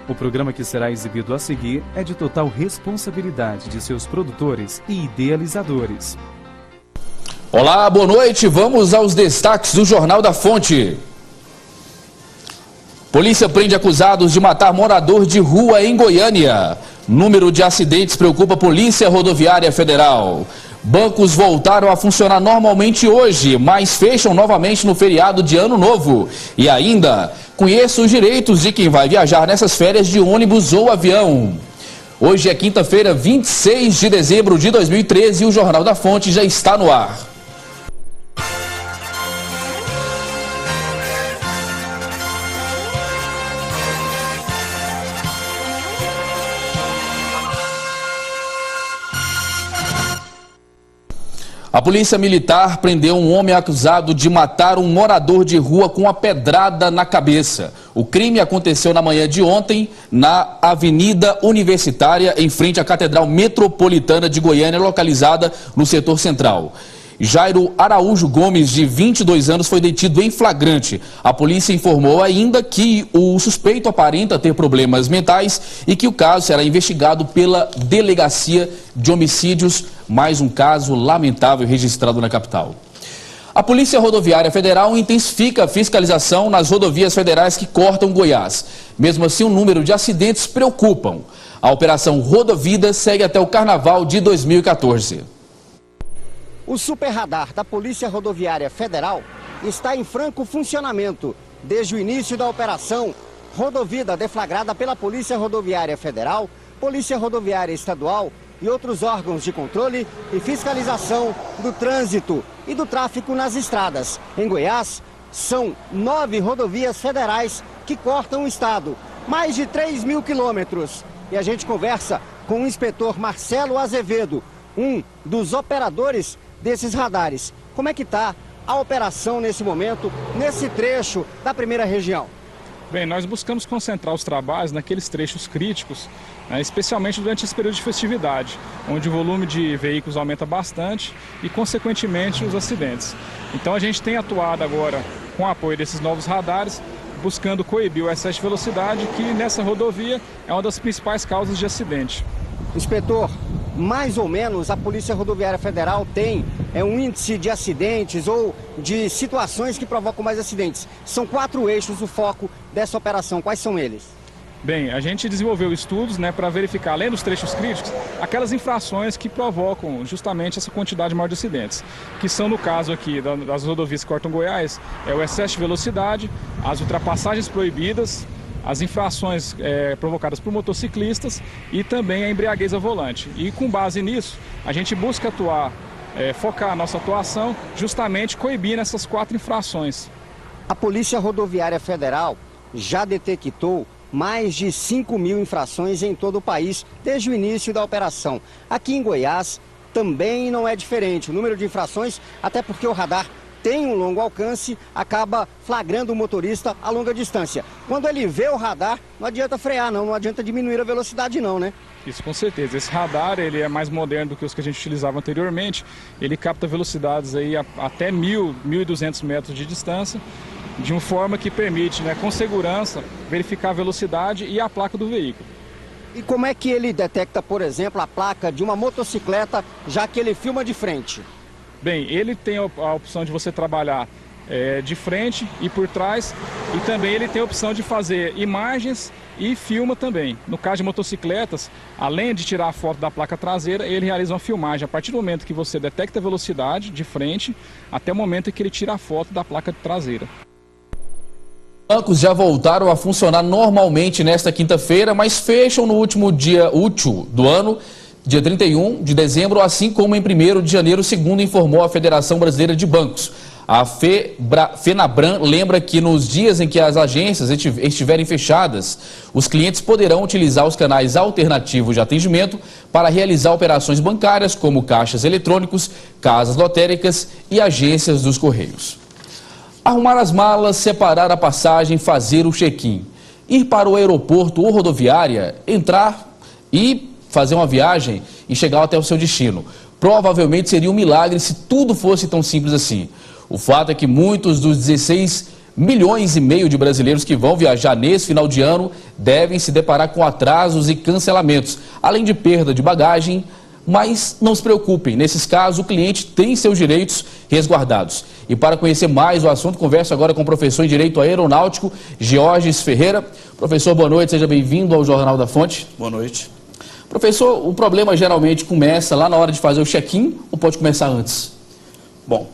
O programa que será exibido a seguir é de total responsabilidade de seus produtores e idealizadores. Olá, boa noite. Vamos aos destaques do Jornal da Fonte. Polícia prende acusados de matar morador de rua em Goiânia. Número de acidentes preocupa a Polícia Rodoviária Federal. Bancos voltaram a funcionar normalmente hoje, mas fecham novamente no feriado de Ano Novo. E ainda, conheça os direitos de quem vai viajar nessas férias de ônibus ou avião. Hoje é quinta-feira, 26 de dezembro de 2013 e o Jornal da Fonte já está no ar. A Polícia Militar prendeu um homem acusado de matar um morador de rua com uma pedrada na cabeça. O crime aconteceu na manhã de ontem, na Avenida Universitária, em frente à Catedral Metropolitana de Goiânia, localizada no setor central. Jairo Araújo Gomes, de 22 anos, foi detido em flagrante. A polícia informou ainda que o suspeito aparenta ter problemas mentais e que o caso será investigado pela Delegacia de Homicídios, mais um caso lamentável registrado na capital. A Polícia Rodoviária Federal intensifica a fiscalização nas rodovias federais que cortam Goiás. Mesmo assim, o número de acidentes preocupam. A Operação Rodovida segue até o Carnaval de 2014. O superradar da Polícia Rodoviária Federal está em franco funcionamento desde o início da operação Rodovida, deflagrada pela Polícia Rodoviária Federal, Polícia Rodoviária Estadual e outros órgãos de controle e fiscalização do trânsito e do tráfego nas estradas. Em Goiás, são 9 rodovias federais que cortam o estado, mais de 3 mil quilômetros. E a gente conversa com o inspetor Marcelo Azevedo, um dos operadores desses radares. Como é que está a operação nesse momento, nesse trecho da primeira região? Bem, nós buscamos concentrar os trabalhos naqueles trechos críticos, especialmente durante esse período de festividade, onde o volume de veículos aumenta bastante e, consequentemente, os acidentes. Então a gente tem atuado agora com o apoio desses novos radares, buscando coibir o excesso de velocidade, que nessa rodovia é uma das principais causas de acidente. Inspetor, mais ou menos a Polícia Rodoviária Federal tem um índice de acidentes ou de situações que provocam mais acidentes. São 4 eixos o foco dessa operação. Quais são eles? Bem, a gente desenvolveu estudos para verificar, além dos trechos críticos, aquelas infrações que provocam justamente essa quantidade maior de acidentes, que são, no caso aqui das rodovias que cortam Goiás, o excesso de velocidade, as ultrapassagens proibidas, as infrações provocadas por motociclistas e também a embriaguez ao volante. E com base nisso, a gente busca focar a nossa atuação justamente coibindo essas 4 infrações. A Polícia Rodoviária Federal já detectou mais de 5 mil infrações em todo o país desde o início da operação. Aqui em Goiás também não é diferente. O número de infrações, até porque o radar tem um longo alcance, acaba flagrando o motorista a longa distância. Quando ele vê o radar, não adianta frear não adianta diminuir a velocidade não, né? Isso, com certeza. Esse radar, ele é mais moderno do que os que a gente utilizava anteriormente. Ele capta velocidades aí até 1.000, 1.200 metros de distância, de uma forma que permite, com segurança, verificar a velocidade e a placa do veículo. E como é que ele detecta, por exemplo, a placa de uma motocicleta, já que ele filma de frente? Bem, ele tem a opção de você trabalhar de frente e por trás, e também ele tem a opção de fazer imagens e filma também. No caso de motocicletas, além de tirar a foto da placa traseira, ele realiza uma filmagem a partir do momento que você detecta a velocidade de frente até o momento em que ele tira a foto da placa traseira. Os bancos já voltaram a funcionar normalmente nesta quinta-feira, mas fecham no último dia útil do ano, dia 31 de dezembro, assim como em 1º de janeiro, segundo informou a Federação Brasileira de Bancos. A FENABRAN lembra que nos dias em que as agências estiverem fechadas, os clientes poderão utilizar os canais alternativos de atendimento para realizar operações bancárias, como caixas eletrônicos, casas lotéricas e agências dos Correios. Arrumar as malas, separar a passagem, fazer o check-in, ir para o aeroporto ou rodoviária, entrar e fazer uma viagem e chegar até o seu destino. Provavelmente seria um milagre se tudo fosse tão simples assim. O fato é que muitos dos 16 Milhões e meio de brasileiros que vão viajar nesse final de ano devem se deparar com atrasos e cancelamentos, além de perda de bagagem. Mas não se preocupem, nesses casos o cliente tem seus direitos resguardados. E para conhecer mais o assunto, converso agora com o professor em Direito Aeronáutico, Georges Ferreira. Professor, boa noite, seja bem-vindo ao Jornal da Fonte. Boa noite. Professor, o problema geralmente começa lá na hora de fazer o check-in ou pode começar antes? Bom,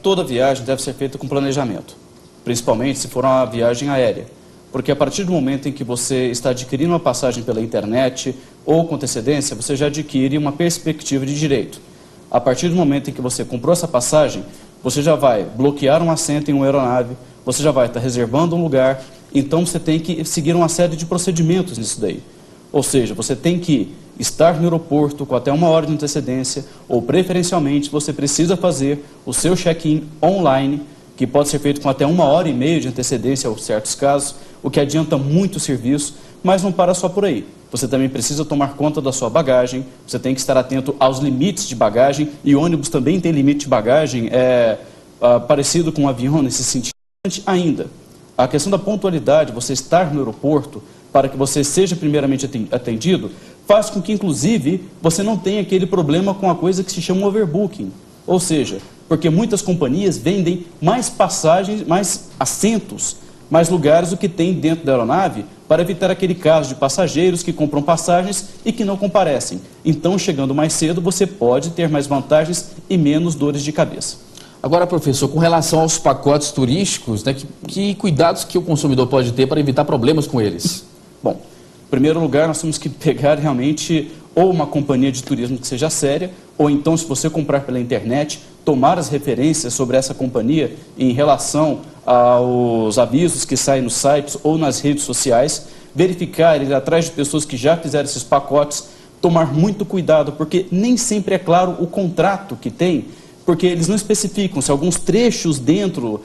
toda viagem deve ser feita com planejamento, principalmente se for uma viagem aérea. Porque a partir do momento em que você está adquirindo uma passagem pela internet ou com antecedência, você já adquire uma perspectiva de direito. A partir do momento em que você comprou essa passagem, você já vai bloquear um assento em uma aeronave, você já vai estar reservando um lugar, então você tem que seguir uma série de procedimentos nisso daí. Ou seja, você tem que estar no aeroporto com até 1 hora de antecedência, ou preferencialmente você precisa fazer o seu check-in online, que pode ser feito com até 1h30 de antecedência, em certos casos, o que adianta muito o serviço, mas não para só por aí. Você também precisa tomar conta da sua bagagem, você tem que estar atento aos limites de bagagem, e o ônibus também tem limite de bagagem, parecido com um avião nesse sentido. Ainda, a questão da pontualidade, você estar no aeroporto, para que você seja primeiramente atendido, faz com que, inclusive, você não tenha aquele problema com a coisa que se chama overbooking. Ou seja, porque muitas companhias vendem mais passagens, mais assentos, mais lugares do que tem dentro da aeronave, para evitar aquele caso de passageiros que compram passagens e que não comparecem. Então, chegando mais cedo, você pode ter mais vantagens e menos dores de cabeça. Agora, professor, com relação aos pacotes turísticos, né, que cuidados que o consumidor pode ter para evitar problemas com eles? Bom, em primeiro lugar, nós temos que pegar realmente ou uma companhia de turismo que seja séria, ou então, se você comprar pela internet, tomar as referências sobre essa companhia em relação aos avisos que saem nos sites ou nas redes sociais, verificar, ir atrás de pessoas que já fizeram esses pacotes, tomar muito cuidado, porque nem sempre é claro o contrato que tem, porque eles não especificam se alguns trechos dentro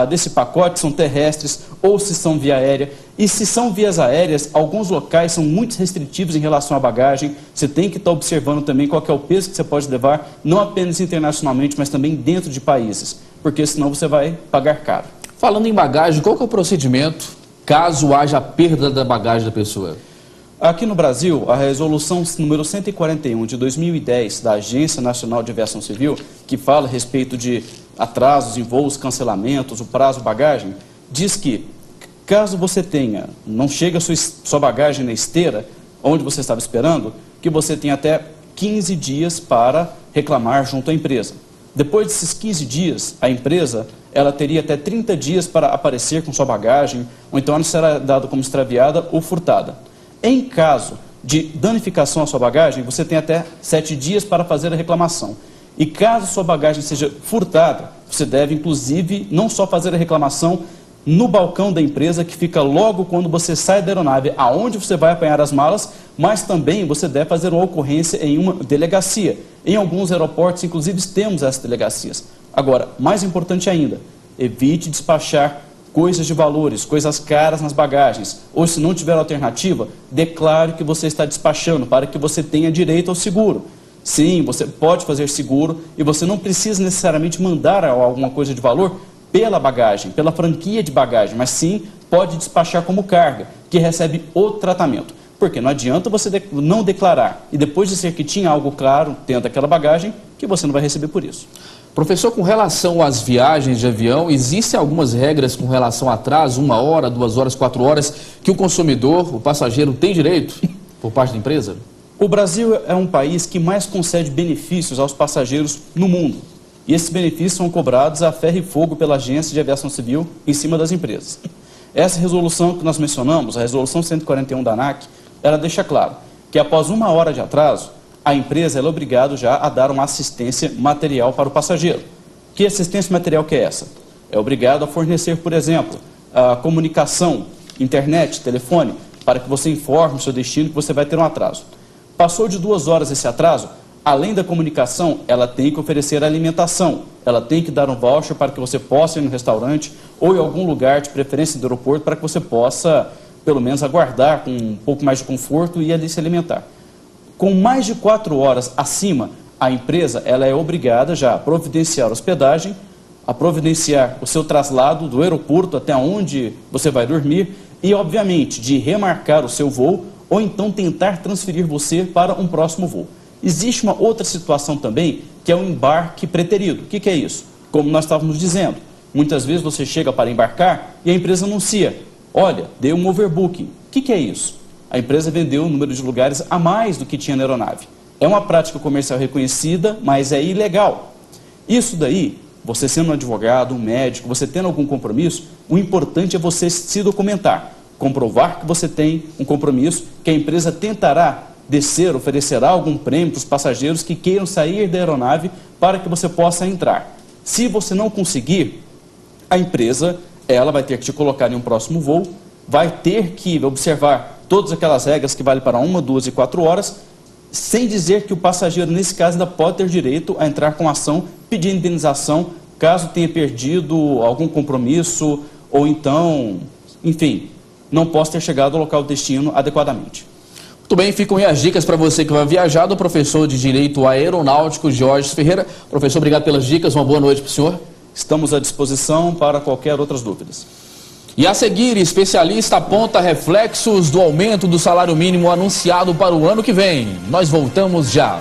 desse pacote são terrestres ou se são via aérea. E se são vias aéreas, alguns locais são muito restritivos em relação à bagagem. Você tem que estar observando também qual que é o peso que você pode levar, não apenas internacionalmente, mas também dentro de países, porque senão você vai pagar caro. Falando em bagagem, qual que é o procedimento caso haja perda da bagagem da pessoa? Aqui no Brasil, a resolução número 141 de 2010 da Agência Nacional de Aviação Civil, que fala a respeito de atrasos em voos, cancelamentos, o prazo bagagem, diz que caso você não chegue a sua bagagem na esteira, onde você estava esperando, que você tem até 15 dias para reclamar junto à empresa. Depois desses 15 dias, a empresa ela teria até 30 dias para aparecer com sua bagagem, ou então ela será dada como extraviada ou furtada. Em caso de danificação à sua bagagem, você tem até 7 dias para fazer a reclamação. E caso sua bagagem seja furtada, você deve, inclusive, não só fazer a reclamação no balcão da empresa, que fica logo quando você sai da aeronave, aonde você vai apanhar as malas, mas também você deve fazer uma ocorrência em uma delegacia. Em alguns aeroportos, inclusive, temos essas delegacias. Agora, mais importante ainda, evite despachar coisas de valores, coisas caras nas bagagens, ou se não tiver alternativa, declare que você está despachando para que você tenha direito ao seguro. Sim, você pode fazer seguro e você não precisa necessariamente mandar alguma coisa de valor pela bagagem, pela franquia de bagagem, mas sim pode despachar como carga, que recebe o tratamento. Porque não adianta você não declarar e depois dizer que tinha algo claro dentro daquela bagagem, que você não vai receber por isso. Professor, com relação às viagens de avião, existem algumas regras com relação a atraso, 1 hora, 2 horas, 4 horas, que o consumidor, o passageiro, tem direito por parte da empresa? O Brasil é um país que mais concede benefícios aos passageiros no mundo. E esses benefícios são cobrados a ferro e fogo pela Agência de Aviação Civil em cima das empresas. Essa resolução que nós mencionamos, a resolução 141 da ANAC, ela deixa claro que após 1 hora de atraso, a empresa é obrigada já a dar uma assistência material para o passageiro. Que assistência material que é essa? É obrigado a fornecer, por exemplo, a comunicação, internet, telefone, para que você informe o seu destino que você vai ter um atraso. Passou de 2 horas esse atraso, além da comunicação, ela tem que oferecer alimentação. Ela tem que dar um voucher para que você possa ir no restaurante ou em algum lugar, de preferência do aeroporto, para que você possa, pelo menos, aguardar com um pouco mais de conforto e ali se alimentar. Com mais de 4 horas acima, a empresa ela é obrigada já a providenciar hospedagem, a providenciar o seu traslado do aeroporto até onde você vai dormir e, obviamente, de remarcar o seu voo ou então tentar transferir você para um próximo voo. Existe uma outra situação também, que é o embarque preterido. O que é isso? Como nós estávamos dizendo, muitas vezes você chega para embarcar e a empresa anuncia, olha, deu um overbooking. O que é isso? A empresa vendeu um número de lugares a mais do que tinha na aeronave. É uma prática comercial reconhecida, mas é ilegal. Isso daí, você sendo um advogado, um médico, você tendo algum compromisso, o importante é você se documentar, comprovar que você tem um compromisso, que a empresa tentará descer, oferecerá algum prêmio para os passageiros que queiram sair da aeronave para que você possa entrar. Se você não conseguir, a empresa, ela vai ter que te colocar em um próximo voo, vai ter que observar todas aquelas regras que valem para 1, 2 e 4 horas, sem dizer que o passageiro, nesse caso, ainda pode ter direito a entrar com ação, pedir indenização, caso tenha perdido algum compromisso, ou então, enfim, não possa ter chegado ao local do destino adequadamente. Muito bem, ficam aí as dicas para você que vai viajar, do professor de Direito Aeronáutico, Jorge Ferreira. Professor, obrigado pelas dicas, uma boa noite para o senhor. Estamos à disposição para qualquer outras dúvidas. E a seguir, especialista aponta reflexos do aumento do salário mínimo anunciado para o ano que vem. Nós voltamos já.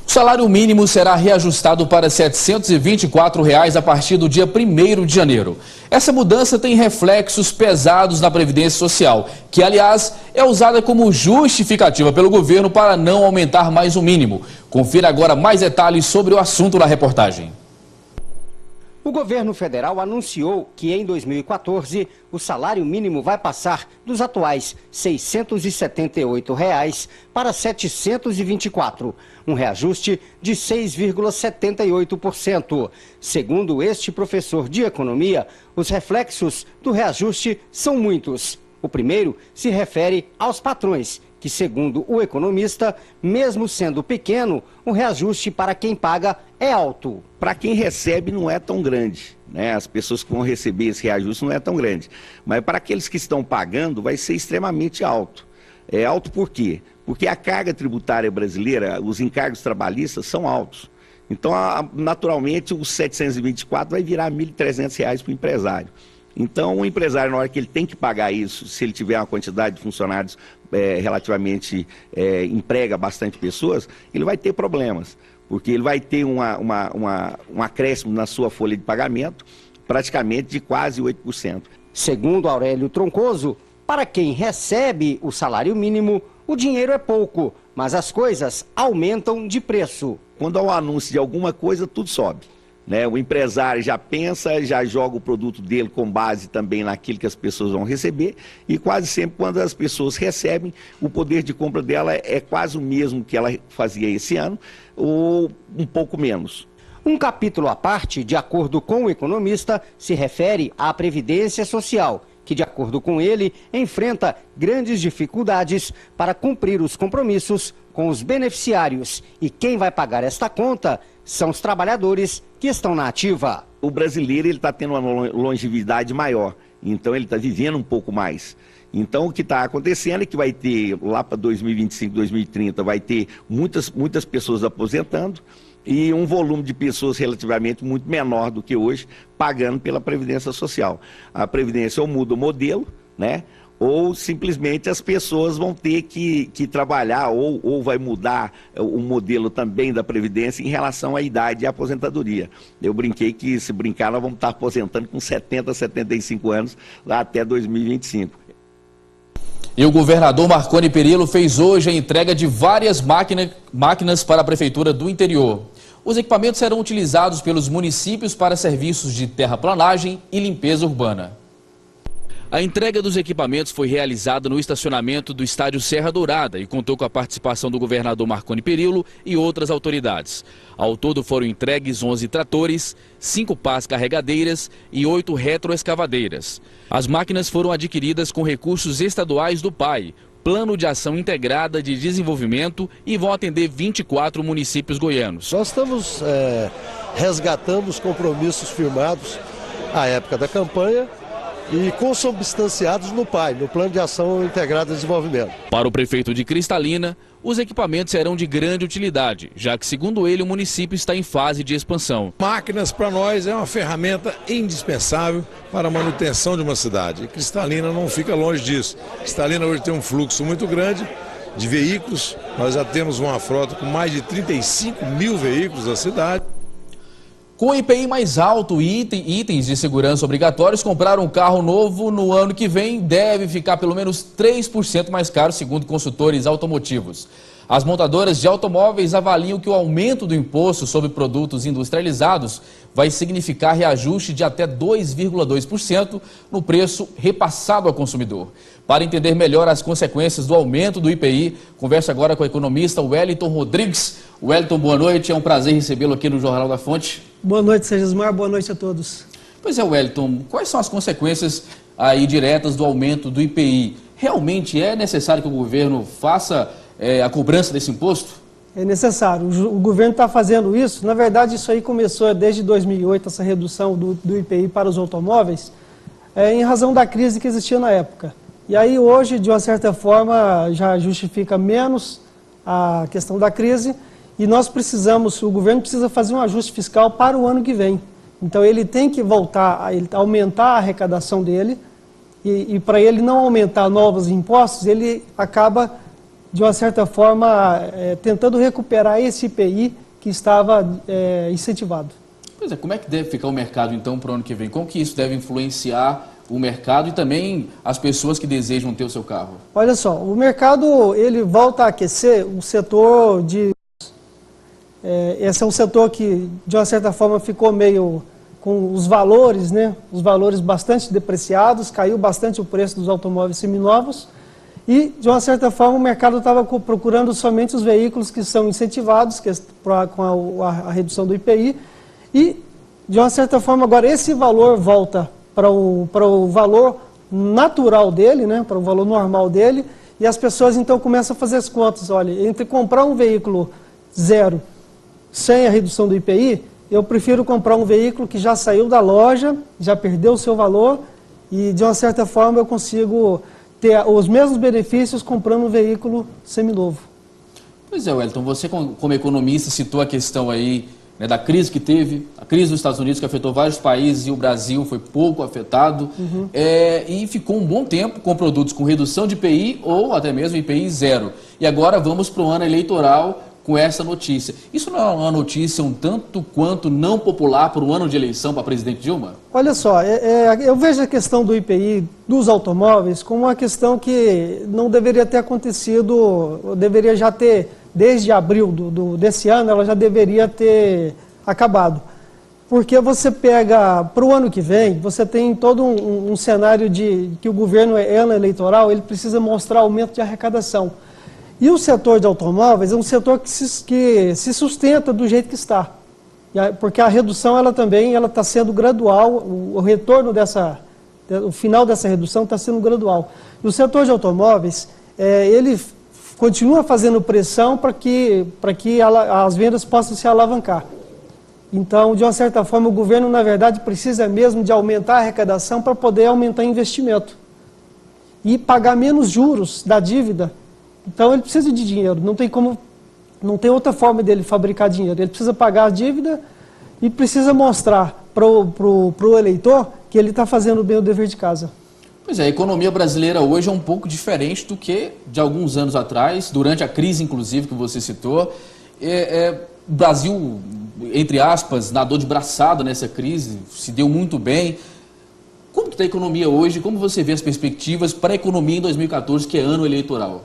O salário mínimo será reajustado para R$ 724 a partir do dia 1º de janeiro. Essa mudança tem reflexos pesados na Previdência Social, que, aliás, é usada como justificativa pelo governo para não aumentar mais o mínimo. Confira agora mais detalhes sobre o assunto na reportagem. O governo federal anunciou que em 2014 o salário mínimo vai passar dos atuais R$ 678 para R$ 724, um reajuste de 6,78%. Segundo este professor de economia, os reflexos do reajuste são muitos. O primeiro se refere aos patrões, que, segundo o economista, mesmo sendo pequeno, o reajuste para quem paga é alto. Para quem recebe não é tão grande, né? As pessoas que vão receber esse reajuste não é tão grande. Mas para aqueles que estão pagando vai ser extremamente alto. É alto por quê? Porque a carga tributária brasileira, os encargos trabalhistas são altos. Então, naturalmente, os 724 vai virar R$ 1.300 para o empresário. Então, o empresário, na hora que ele tem que pagar isso, se ele tiver uma quantidade de funcionários relativamente, emprega bastante pessoas, ele vai ter problemas, porque ele vai ter um acréscimo na sua folha de pagamento, praticamente de quase 8%. Segundo Aurélio Troncoso, para quem recebe o salário mínimo, o dinheiro é pouco, mas as coisas aumentam de preço. Quando há um anúncio de alguma coisa, tudo sobe. Né? O empresário já pensa, já joga o produto dele com base também naquilo que as pessoas vão receber, e quase sempre quando as pessoas recebem, o poder de compra dela é quase o mesmo que ela fazia esse ano, ou um pouco menos. Um capítulo à parte, de acordo com o economista, se refere à Previdência Social, que, de acordo com ele, enfrenta grandes dificuldades para cumprir os compromissos com os beneficiários. E quem vai pagar esta conta são os trabalhadores que estão na ativa. O brasileiro está tendo uma longevidade maior, então ele está vivendo um pouco mais. Então o que está acontecendo é que vai ter, lá para 2025, 2030, vai ter muitas pessoas aposentando e um volume de pessoas relativamente muito menor do que hoje, pagando pela Previdência Social. A Previdência ou muda o modelo, né? Ou simplesmente as pessoas vão ter que trabalhar, ou vai mudar o modelo também da Previdência em relação à idade e à aposentadoria. Eu brinquei que, se brincar, nós vamos estar aposentando com 70, 75 anos, lá até 2025. E o governador Marconi Perillo fez hoje a entrega de várias máquinas para a Prefeitura do Interior. Os equipamentos serão utilizados pelos municípios para serviços de terraplanagem e limpeza urbana. A entrega dos equipamentos foi realizada no estacionamento do estádio Serra Dourada e contou com a participação do governador Marconi Perillo e outras autoridades. Ao todo foram entregues 11 tratores, 5 pás carregadeiras e 8 retroescavadeiras. As máquinas foram adquiridas com recursos estaduais do PAI, Plano de Ação Integrada de Desenvolvimento, e vão atender 24 municípios goianos. Nós estamos resgatando os compromissos firmados à época da campanha e consubstanciados no PAI, no Plano de Ação Integrado de Desenvolvimento. Para o prefeito de Cristalina, os equipamentos serão de grande utilidade, já que, segundo ele, o município está em fase de expansão. Máquinas, para nós, é uma ferramenta indispensável para a manutenção de uma cidade. E Cristalina não fica longe disso. Cristalina hoje tem um fluxo muito grande de veículos. Nós já temos uma frota com mais de 35 mil veículos na cidade. Com o IPI mais alto e itens de segurança obrigatórios, comprar um carro novo no ano que vem deve ficar pelo menos 3% mais caro, segundo consultores automotivos. As montadoras de automóveis avaliam que o aumento do imposto sobre produtos industrializados vai significar reajuste de até 2,2% no preço repassado ao consumidor. Para entender melhor as consequências do aumento do IPI, converso agora com o economista Wellington Rodrigues. Wellington, boa noite, é um prazer recebê-lo aqui no Jornal da Fonte. Boa noite, Segismar, boa noite a todos. Pois é, Wellington, quais são as consequências aí diretas do aumento do IPI? Realmente é necessário que o governo faça a cobrança desse imposto? É necessário. O governo está fazendo isso. Na verdade, isso aí começou desde 2008, essa redução do IPI para os automóveis, em razão da crise que existia na época. E aí hoje, de uma certa forma, já justifica menos a questão da crise e o governo precisa fazer um ajuste fiscal para o ano que vem. Então ele tem que voltar a aumentar a arrecadação dele e para ele não aumentar novos impostos, ele acaba, de uma certa forma, tentando recuperar esse IPI que estava incentivado. Pois é, como é que deve ficar o mercado então para o ano que vem? Como que isso deve influenciar o mercado e também as pessoas que desejam ter o seu carro? Olha só, o mercado ele volta a aquecer o setor de... esse é um setor que, de uma certa forma, ficou meio com os valores, né? Os valores bastante depreciados, caiu bastante o preço dos automóveis seminovos e, de uma certa forma, o mercado estava procurando somente os veículos que são incentivados com a redução do IPI e, de uma certa forma, agora esse valor volta para o valor natural dele, né, para o valor normal dele, e as pessoas então começam a fazer as contas. Olha, entre comprar um veículo zero sem a redução do IPI, eu prefiro comprar um veículo que já saiu da loja, já perdeu o seu valor, e de uma certa forma eu consigo ter os mesmos benefícios comprando um veículo seminovo. Pois é, Wellington, você como economista citou a questão aí, né, da crise que teve, a crise dos Estados Unidos que afetou vários países e o Brasil foi pouco afetado, e ficou um bom tempo com produtos com redução de IPI ou até mesmo IPI zero. E agora vamos para o ano eleitoral com essa notícia. Isso não é uma notícia um tanto quanto não popular para o ano de eleição para presidente Dilma? Olha só, eu vejo a questão do IPI dos automóveis como uma questão que não deveria ter acontecido, deveria já ter... Desde abril desse ano, ela já deveria ter acabado. Porque você pega, para o ano que vem, você tem todo um cenário de que o governo é ano eleitoral, ele precisa mostrar aumento de arrecadação. E o setor de automóveis é um setor que se sustenta do jeito que está. Porque a redução, ela também está sendo gradual, o retorno o final dessa redução está sendo gradual. E o setor de automóveis, ele continua fazendo pressão para que as vendas possam se alavancar. Então, de uma certa forma, o governo, na verdade, precisa mesmo de aumentar a arrecadação para poder aumentar o investimento e pagar menos juros da dívida. Então, ele precisa de dinheiro, não tem outra forma dele fabricar dinheiro. Ele precisa pagar a dívida e precisa mostrar para o eleitor que ele está fazendo bem o dever de casa. Pois é, a economia brasileira hoje é um pouco diferente do que de alguns anos atrás, durante a crise, inclusive, que você citou. O Brasil, entre aspas, nadou de braçada nessa crise, se deu muito bem. Como está a economia hoje? Como você vê as perspectivas para a economia em 2014, que é ano eleitoral?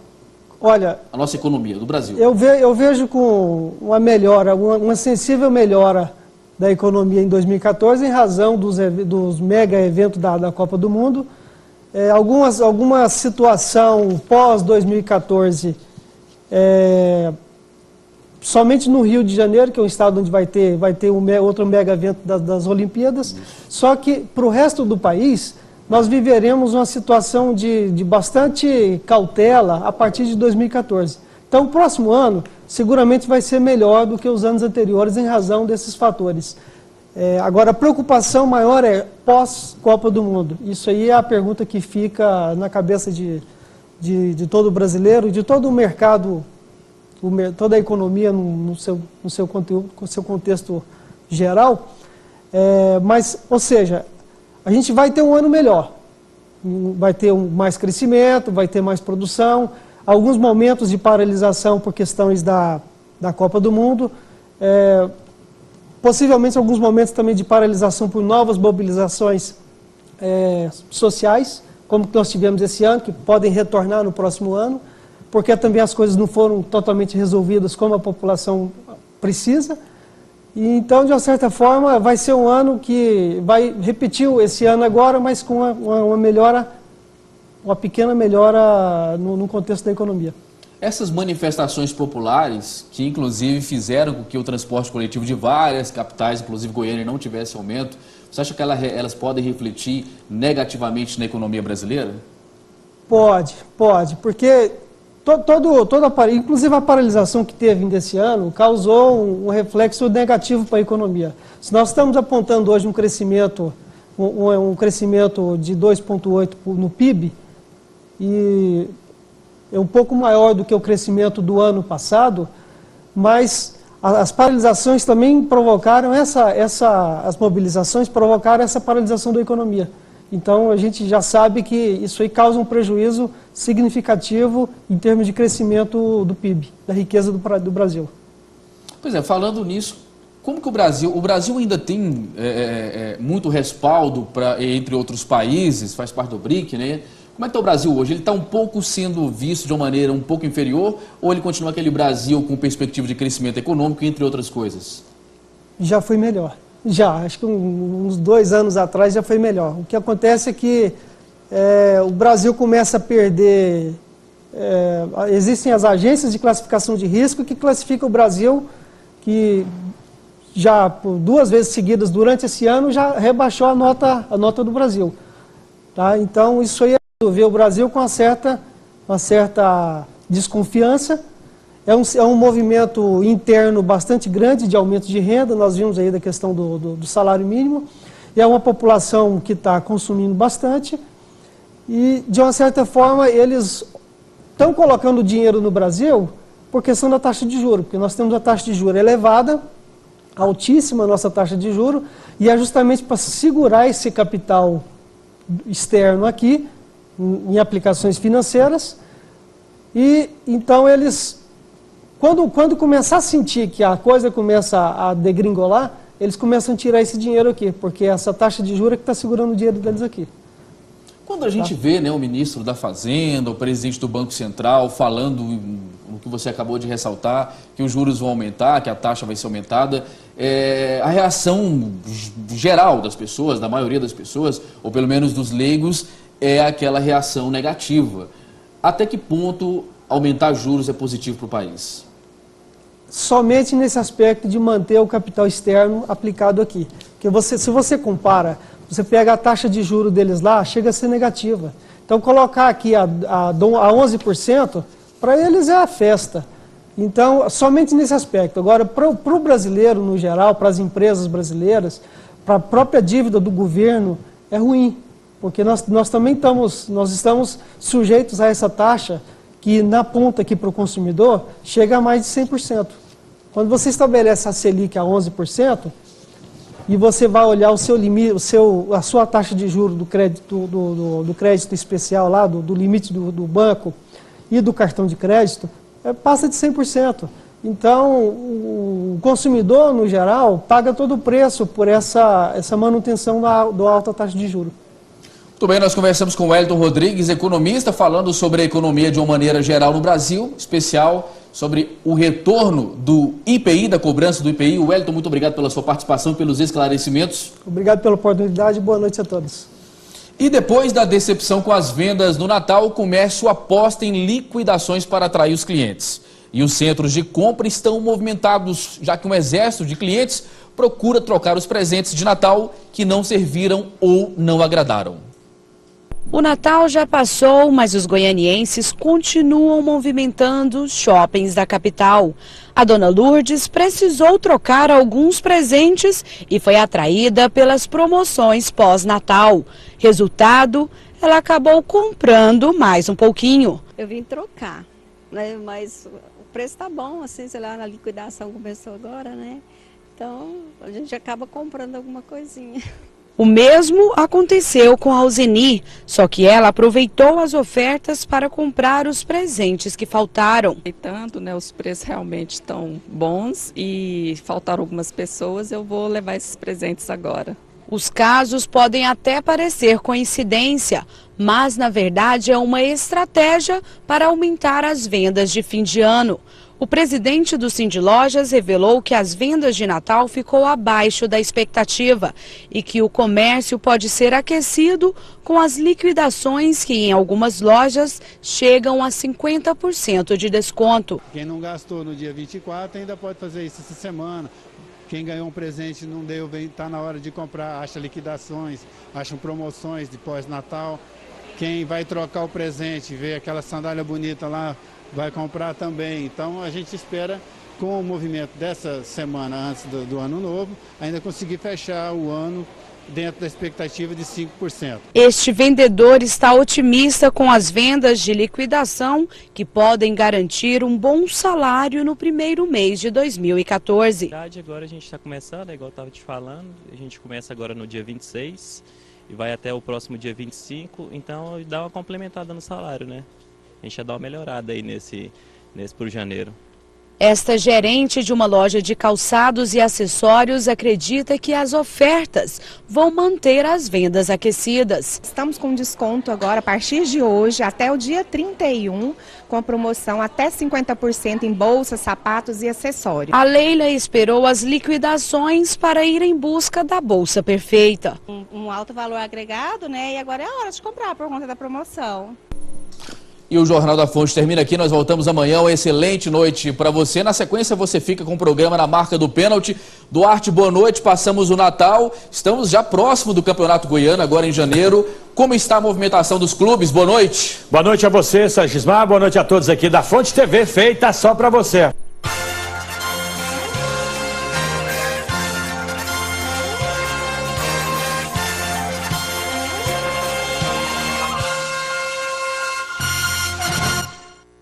Olha, a nossa economia do Brasil. Eu vejo com uma melhora, uma sensível melhora da economia em 2014, em razão dos mega eventos da Copa do Mundo. Alguma situação pós-2014, somente no Rio de Janeiro, que é um estado onde vai ter outro mega evento das Olimpíadas, só que para o resto do país, nós viveremos uma situação de bastante cautela a partir de 2014. Então, o próximo ano, seguramente vai ser melhor do que os anos anteriores em razão desses fatores. Agora, a preocupação maior é pós-Copa do Mundo. Isso aí é a pergunta que fica na cabeça de todo brasileiro, de todo o mercado, toda a economia no seu contexto geral. Ou seja, a gente vai ter um ano melhor. Vai ter mais crescimento, vai ter mais produção, alguns momentos de paralisação por questões da Copa do Mundo, possivelmente alguns momentos também de paralisação por novas mobilizações sociais, como que nós tivemos esse ano, que podem retornar no próximo ano, porque também as coisas não foram totalmente resolvidas como a população precisa. E então, de uma certa forma, vai ser um ano que vai repetir esse ano agora, mas com uma melhora, uma pequena melhora no contexto da economia. Essas manifestações populares, que inclusive fizeram com que o transporte coletivo de várias capitais, inclusive Goiânia, não tivesse aumento, você acha que elas podem refletir negativamente na economia brasileira? Pode, porque inclusive a paralisação que teve desse ano causou um reflexo negativo para a economia. Se nós estamos apontando hoje um crescimento de 2,8% no PIB, e é um pouco maior do que o crescimento do ano passado, mas as paralisações também provocaram as mobilizações provocaram essa paralisação da economia. Então a gente já sabe que isso aí causa um prejuízo significativo em termos de crescimento do PIB, da riqueza do Brasil. Pois é, falando nisso, como que o Brasil ainda tem muito respaldo entre outros países, faz parte do BRIC, né? Como é que está o Brasil hoje? Ele está um pouco sendo visto de uma maneira um pouco inferior, ou ele continua aquele Brasil com perspectiva de crescimento econômico, entre outras coisas? Já foi melhor. Acho que uns 2 anos atrás já foi melhor. O que acontece é que o Brasil começa a perder... existem as agências de classificação de risco que classificam o Brasil, que já por 2 vezes seguidas durante esse ano já rebaixou a nota do Brasil. Tá? Então isso aí vê o Brasil com uma certa desconfiança. É um movimento interno bastante grande de aumento de renda, nós vimos aí da questão do salário mínimo, e é uma população que está consumindo bastante, e de uma certa forma eles estão colocando dinheiro no Brasil por questão da taxa de juros, porque nós temos a taxa de juros elevada, altíssima a nossa taxa de juros, e é justamente para segurar esse capital externo aqui, em aplicações financeiras, e então eles, quando começar a sentir que a coisa começa a degringolar, eles começam a tirar esse dinheiro aqui, porque essa taxa de juros é que está segurando o dinheiro deles aqui. Quando a gente vê, né, o ministro da Fazenda, o presidente do Banco Central falando o que você acabou de ressaltar, que os juros vão aumentar, que a taxa vai ser aumentada, a reação geral das pessoas, da maioria das pessoas, ou pelo menos dos leigos, é aquela reação negativa. Até que ponto aumentar juros é positivo para o país? Somente nesse aspecto de manter o capital externo aplicado aqui. Porque se você compara, você pega a taxa de juros deles lá, chega a ser negativa. Então colocar aqui a 11%, para eles é a festa. Então, somente nesse aspecto. Agora, para o brasileiro no geral, para as empresas brasileiras, para a própria dívida do governo, é ruim. Porque nós também estamos sujeitos a essa taxa que na ponta aqui para o consumidor chega a mais de 100%. Quando você estabelece a Selic a 11% e você vai olhar o seu limite, a sua taxa de juros do crédito especial lá, do limite do banco e do cartão de crédito, passa de 100%. Então, o consumidor, no geral, paga todo o preço por essa manutenção da alta taxa de juros. Muito bem, nós conversamos com o Wellington Rodrigues, economista, falando sobre a economia de uma maneira geral no Brasil, especial sobre o retorno do IPI, da cobrança do IPI. Wellington, muito obrigado pela sua participação, pelos esclarecimentos. Obrigado pela oportunidade, boa noite a todos. E depois da decepção com as vendas no Natal, o comércio aposta em liquidações para atrair os clientes. E os centros de compra estão movimentados, já que um exército de clientes procura trocar os presentes de Natal que não serviram ou não agradaram. O Natal já passou, mas os goianienses continuam movimentando os shoppings da capital. A dona Lourdes precisou trocar alguns presentes e foi atraída pelas promoções pós-Natal. Resultado, ela acabou comprando mais um pouquinho. Eu vim trocar, né? Mas o preço tá bom, assim, sei lá, a liquidação começou agora, né? Então a gente acaba comprando alguma coisinha. O mesmo aconteceu com a Alzeni, só que ela aproveitou as ofertas para comprar os presentes que faltaram. E tanto, né, os preços realmente estão bons e faltaram algumas pessoas, eu vou levar esses presentes agora. Os casos podem até parecer coincidência, mas na verdade é uma estratégia para aumentar as vendas de fim de ano. O presidente do Sindilojas revelou que as vendas de Natal ficou abaixo da expectativa e que o comércio pode ser aquecido com as liquidações que em algumas lojas chegam a 50% de desconto. Quem não gastou no dia 24 ainda pode fazer isso essa semana. Quem ganhou um presente não deu, está na hora de comprar, acha liquidações, acham promoções de pós-Natal. Quem vai trocar o presente, vê aquela sandália bonita lá, vai comprar também. Então a gente espera, com o movimento dessa semana antes do ano novo, ainda conseguir fechar o ano dentro da expectativa de 5%. Este vendedor está otimista com as vendas de liquidação, que podem garantir um bom salário no primeiro mês de 2014. Agora a gente está começando, igual eu estava te falando, a gente começa agora no dia 26 e vai até o próximo dia 25, então dá uma complementada no salário, né? A gente já dá uma melhorada aí nesse por janeiro. Esta gerente de uma loja de calçados e acessórios acredita que as ofertas vão manter as vendas aquecidas. Estamos com desconto agora, a partir de hoje, até o dia 31, com a promoção até 50% em bolsas, sapatos e acessórios. A Leila esperou as liquidações para ir em busca da bolsa perfeita. Um alto valor agregado, né? E agora é a hora de comprar por conta da promoção. E o Jornal da Fonte termina aqui, nós voltamos amanhã, uma excelente noite para você. Na sequência você fica com o programa Na Marca do Pênalti. Duarte, boa noite, passamos o Natal, estamos já próximo do Campeonato Goiano, agora em janeiro. Como está a movimentação dos clubes? Boa noite. Boa noite a você, Sagismar, boa noite a todos aqui da Fonte TV, feita só para você.